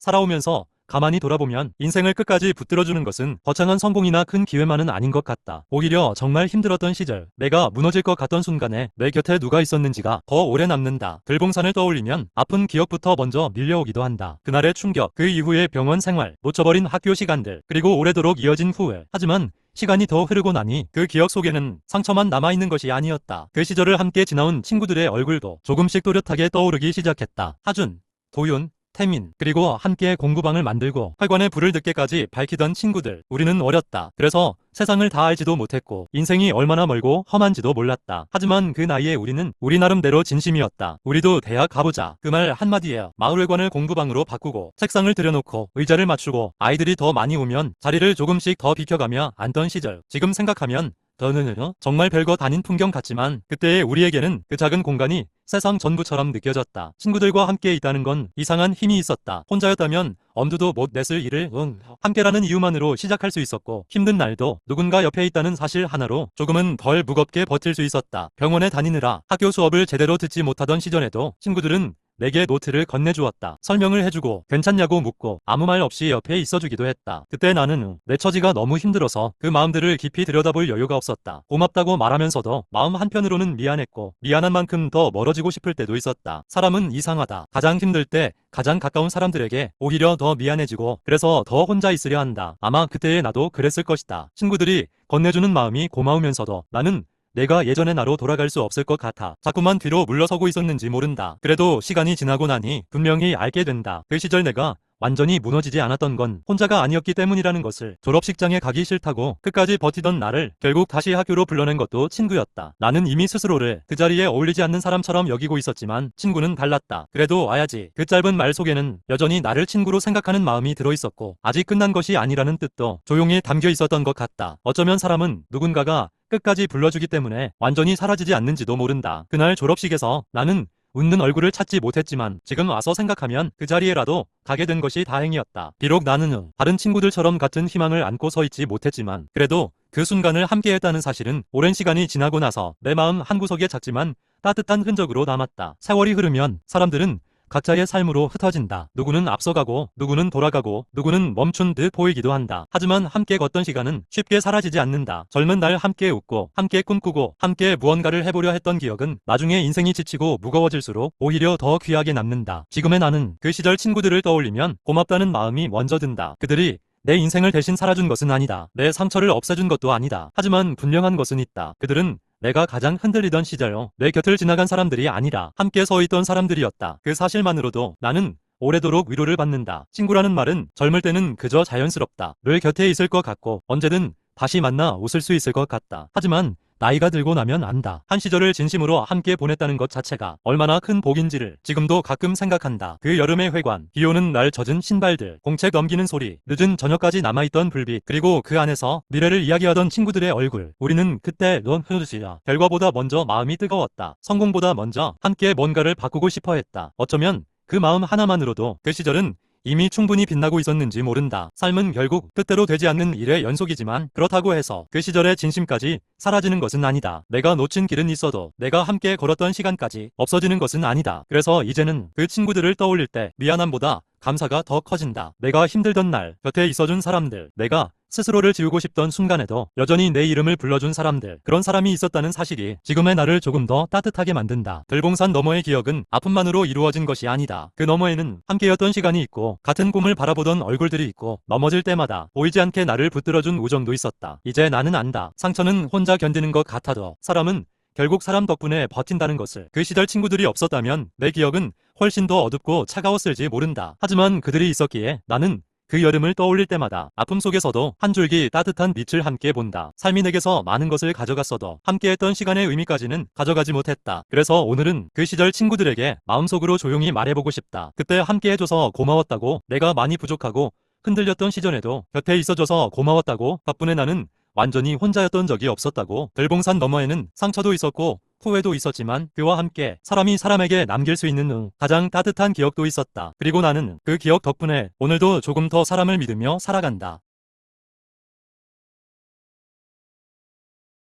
살아오면서 가만히 돌아보면 인생을 끝까지 붙들어주는 것은 거창한 성공이나 큰 기회만은 아닌 것 같다. 오히려 정말 힘들었던 시절, 내가 무너질 것 같던 순간에 내 곁에 누가 있었는지가 더 오래 남는다. 들봉산을 떠올리면 아픈 기억부터 먼저 밀려오기도 한다. 그날의 충격, 그 이후의 병원 생활, 놓쳐버린 학교 시간들, 그리고 오래도록 이어진 후회. 하지만 시간이 더 흐르고 나니 그 기억 속에는 상처만 남아있는 것이 아니었다. 그 시절을 함께 지나온 친구들의 얼굴도 조금씩 또렷하게 떠오르기 시작했다. 하준, 도윤, 태민, 그리고 함께 공구방을 만들고 활관의 불을 늦게까지 밝히던 친구들. 우리는 어렸다. 그래서 세상을 다 알지도 못했고 인생이 얼마나 멀고 험한지도 몰랐다. 하지만 그 나이에 우리는 우리 나름대로 진심이었다. 우리도 대학 가보자. 그 말 한마디에 마을회관을 공부방으로 바꾸고 책상을 들여놓고 의자를 맞추고 아이들이 더 많이 오면 자리를 조금씩 더 비켜가며 앉던 시절. 지금 생각하면 정말 별것 아닌 풍경 같지만 그때의 우리에게는 그 작은 공간이 세상 전부처럼 느껴졌다. 친구들과 함께 있다는 건 이상한 힘이 있었다. 혼자였다면 엄두도 못 냈을 일을 함께라는 이유만으로 시작할 수 있었고 힘든 날도 누군가 옆에 있다는 사실 하나로 조금은 덜 무겁게 버틸 수 있었다. 병원에 다니느라 학교 수업을 제대로 듣지 못하던 시절에도 친구들은 내게 노트를 건네주었다. 설명을 해주고 괜찮냐고 묻고 아무 말 없이 옆에 있어주기도 했다. 그때 나는 내 처지가 너무 힘들어서 그 마음들을 깊이 들여다볼 여유가 없었다. 고맙다고 말하면서도 마음 한편으로는 미안했고 미안한 만큼 더 멀어지고 싶을 때도 있었다. 사람은 이상하다. 가장 힘들 때 가장 가까운 사람들에게 오히려 더 미안해지고 그래서 더 혼자 있으려 한다. 아마 그때의 나도 그랬을 것이다. 친구들이 건네주는 마음이 고마우면서도 나는 내가 예전의 나로 돌아갈 수 없을 것 같아 자꾸만 뒤로 물러서고 있었는지 모른다. 그래도 시간이 지나고 나니 분명히 알게 된다. 그 시절 내가 완전히 무너지지 않았던 건 혼자가 아니었기 때문이라는 것을. 졸업식장에 가기 싫다고 끝까지 버티던 나를 결국 다시 학교로 불러낸 것도 친구였다. 나는 이미 스스로를 그 자리에 어울리지 않는 사람처럼 여기고 있었지만 친구는 달랐다. 그래도 와야지. 그 짧은 말 속에는 여전히 나를 친구로 생각하는 마음이 들어있었고 아직 끝난 것이 아니라는 뜻도 조용히 담겨 있었던 것 같다. 어쩌면 사람은 누군가가 끝까지 불러주기 때문에 완전히 사라지지 않는지도 모른다. 그날 졸업식에서 나는 웃는 얼굴을 찾지 못했지만 지금 와서 생각하면 그 자리에라도 가게 된 것이 다행이었다. 비록 나는 다른 친구들처럼 같은 희망을 안고 서 있지 못했지만 그래도 그 순간을 함께했다는 사실은 오랜 시간이 지나고 나서 내 마음 한구석에 작지만 따뜻한 흔적으로 남았다. 세월이 흐르면 사람들은 각자의 삶으로 흩어진다. 누구는 앞서가고 누구는 돌아가고 누구는 멈춘 듯 보이기도 한다. 하지만 함께 걷던 시간은 쉽게 사라지지 않는다. 젊은 날 함께 웃고 함께 꿈꾸고 함께 무언가를 해보려 했던 기억은 나중에 인생이 지치고 무거워질수록 오히려 더 귀하게 남는다. 지금의 나는 그 시절 친구들을 떠올리면 고맙다는 마음이 먼저 든다. 그들이 내 인생을 대신 살아준 것은 아니다. 내 상처를 없애준 것도 아니다. 하지만 분명한 것은 있다. 그들은 내가 가장 흔들리던 시절요. 내 곁을 지나간 사람들이 아니라 함께 서 있던 사람들이었다. 그 사실만으로도 나는 오래도록 위로를 받는다. 친구라는 말은 젊을 때는 그저 자연스럽다. 늘 곁에 있을 것 같고 언제든 다시 만나 웃을 수 있을 것 같다. 하지만 나이가 들고 나면 안다. 한 시절을 진심으로 함께 보냈다는 것 자체가 얼마나 큰 복인지를 지금도 가끔 생각한다. 그 여름의 회관, 비 오는 날 젖은 신발들, 공책 넘기는 소리, 늦은 저녁까지 남아있던 불빛, 그리고 그 안에서 미래를 이야기하던 친구들의 얼굴. 우리는 그때 결과보다 먼저 마음이 뜨거웠다. 성공보다 먼저 함께 뭔가를 바꾸고 싶어 했다. 어쩌면 그 마음 하나만으로도 그 시절은 이미 충분히 빛나고 있었는지 모른다. 삶은 결국 뜻대로 되지 않는 일의 연속이지만 그렇다고 해서 그 시절의 진심까지 사라지는 것은 아니다. 내가 놓친 길은 있어도 내가 함께 걸었던 시간까지 없어지는 것은 아니다. 그래서 이제는 그 친구들을 떠올릴 때 미안함보다 감사가 더 커진다. 내가 힘들던 날 곁에 있어준 사람들, 내가 스스로를 지우고 싶던 순간에도 여전히 내 이름을 불러준 사람들, 그런 사람이 있었다는 사실이 지금의 나를 조금 더 따뜻하게 만든다. 들봉산 너머의 기억은 아픔만으로 이루어진 것이 아니다. 그 너머에는 함께였던 시간이 있고 같은 꿈을 바라보던 얼굴들이 있고 넘어질 때마다 보이지 않게 나를 붙들어준 우정도 있었다. 이제 나는 안다. 상처는 혼자 견디는 것 같아도 사람은 결국 사람 덕분에 버틴다는 것을. 그 시절 친구들이 없었다면 내 기억은 훨씬 더 어둡고 차가웠을지 모른다. 하지만 그들이 있었기에 나는 그 여름을 떠올릴 때마다 아픔 속에서도 한 줄기 따뜻한 빛을 함께 본다. 삶이 내게서 많은 것을 가져갔어도 함께했던 시간의 의미까지는 가져가지 못했다. 그래서 오늘은 그 시절 친구들에게 마음속으로 조용히 말해보고 싶다. 그때 함께해줘서 고마웠다고. 내가 많이 부족하고 흔들렸던 시절에도 곁에 있어줘서 고마웠다고. 덕분에 나는 완전히 혼자였던 적이 없었다고. 들봉산 너머에는 상처도 있었고 후회도 있었지만 그와 함께 사람이 사람에게 남길 수 있는 가장 따뜻한 기억도 있었다. 그리고 나는 그 기억 덕분에 오늘도 조금 더 사람을 믿으며 살아간다.